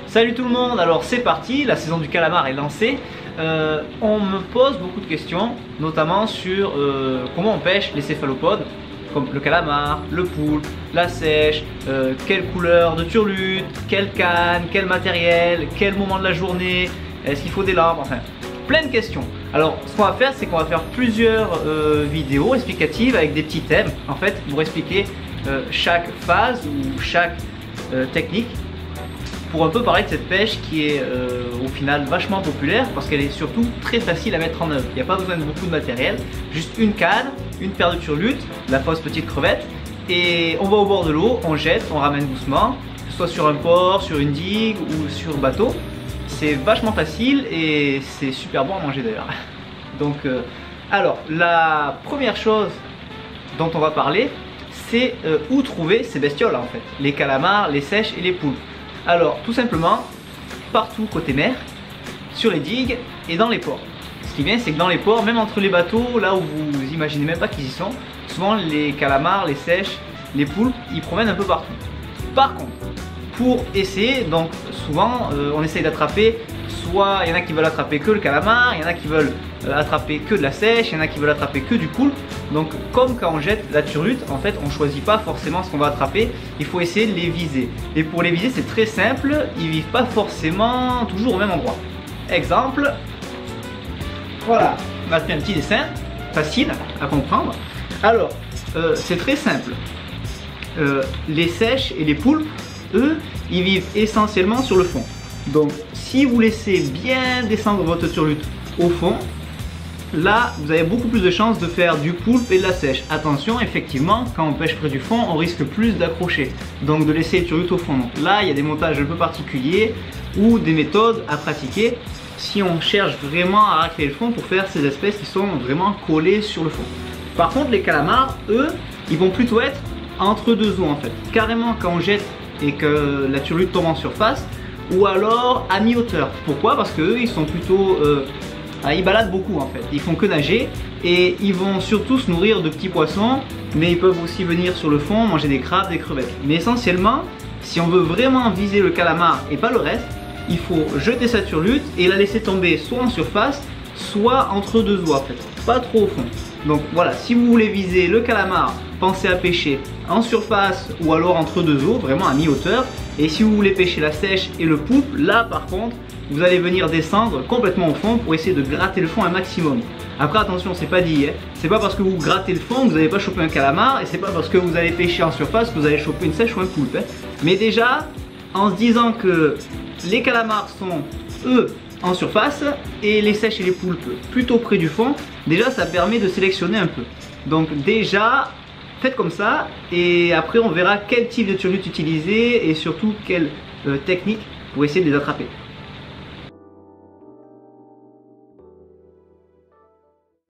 Salut tout le monde, alors c'est parti, la saison du calamar est lancée. On me pose beaucoup de questions, notamment sur comment on pêche les céphalopodes, comme le calamar, le poulpe, la sèche, quelle couleur de turlute, quelle canne, quel matériel, quel moment de la journée, est-ce qu'il faut des lampes, enfin plein de questions. Alors ce qu'on va faire, c'est qu'on va faire plusieurs vidéos explicatives avec des petits thèmes, en fait, pour expliquer chaque phase ou chaque technique, pour un peu parler de cette pêche qui est au final vachement populaire parce qu'elle est surtout très facile à mettre en œuvre. Il n'y a pas besoin de beaucoup de matériel, juste une canne, une paire de turlutes, la fausse petite crevette, et on va au bord de l'eau, on jette, on ramène doucement, que ce soit sur un port, sur une digue ou sur bateau. C'est vachement facile et c'est super bon à manger d'ailleurs. Donc alors la première chose dont on va parler, c'est où trouver ces bestioles en fait, les calamars, les sèches et les poulpes. Alors tout simplement partout côté mer, sur les digues et dans les ports. Ce qui est bien, c'est que dans les ports, même entre les bateaux, là où vous imaginez même pas qu'ils y sont, souvent les calamars, les sèches, les poulpes, ils promènent un peu partout. Par contre, pour essayer, donc souvent on essaye d'attraper, soit il y en a qui veulent attraper que le calamar, il y en a qui veulent attraper que de la sèche, il y en a qui veulent attraper que du poulpe. Donc comme quand on jette la turlute, en fait on choisit pas forcément ce qu'on va attraper, il faut essayer de les viser. Et pour les viser c'est très simple, ils vivent pas forcément toujours au même endroit. Exemple, voilà, on a fait un petit dessin, facile à comprendre. Alors c'est très simple, les sèches et les poulpes, eux, ils vivent essentiellement sur le fond. Donc si vous laissez bien descendre votre turlute au fond, là vous avez beaucoup plus de chances de faire du poulpe et de la sèche. Attention, effectivement, quand on pêche près du fond, on risque plus d'accrocher, donc de laisser les turlutes au fond. Donc là il y a des montages un peu particuliers ou des méthodes à pratiquer si on cherche vraiment à racler le fond pour faire ces espèces qui sont vraiment collées sur le fond. Par contre les calamars, eux, ils vont plutôt être entre deux eaux en fait. Carrément quand on jette et que la turlute tombe en surface, ou alors à mi-hauteur. Pourquoi? Parce qu'eux ils sont plutôt ils baladent beaucoup en fait, ils font que nager et ils vont surtout se nourrir de petits poissons, mais ils peuvent aussi venir sur le fond manger des crabes, des crevettes. Mais essentiellement, si on veut vraiment viser le calamar et pas le reste, il faut jeter sa turlute et la laisser tomber soit en surface, soit entre deux eaux en fait, pas trop au fond. Donc voilà, si vous voulez viser le calamar, pensez à pêcher en surface ou alors entre deux eaux, vraiment à mi-hauteur. Et si vous voulez pêcher la sèche et le poulpe, là par contre, vous allez venir descendre complètement au fond pour essayer de gratter le fond un maximum. Après attention, c'est pas dit, hein. C'est pas parce que vous grattez le fond que vous n'allez pas choper un calamar, et c'est pas parce que vous allez pêcher en surface que vous allez choper une sèche ou un poulpe, hein. Mais déjà, en se disant que les calamars sont, eux, en surface et les sèches et les poulpes plutôt près du fond, déjà ça permet de sélectionner un peu. Donc déjà, faites comme ça et après on verra quel type de turlute utiliser et surtout quelle technique pour essayer de les attraper.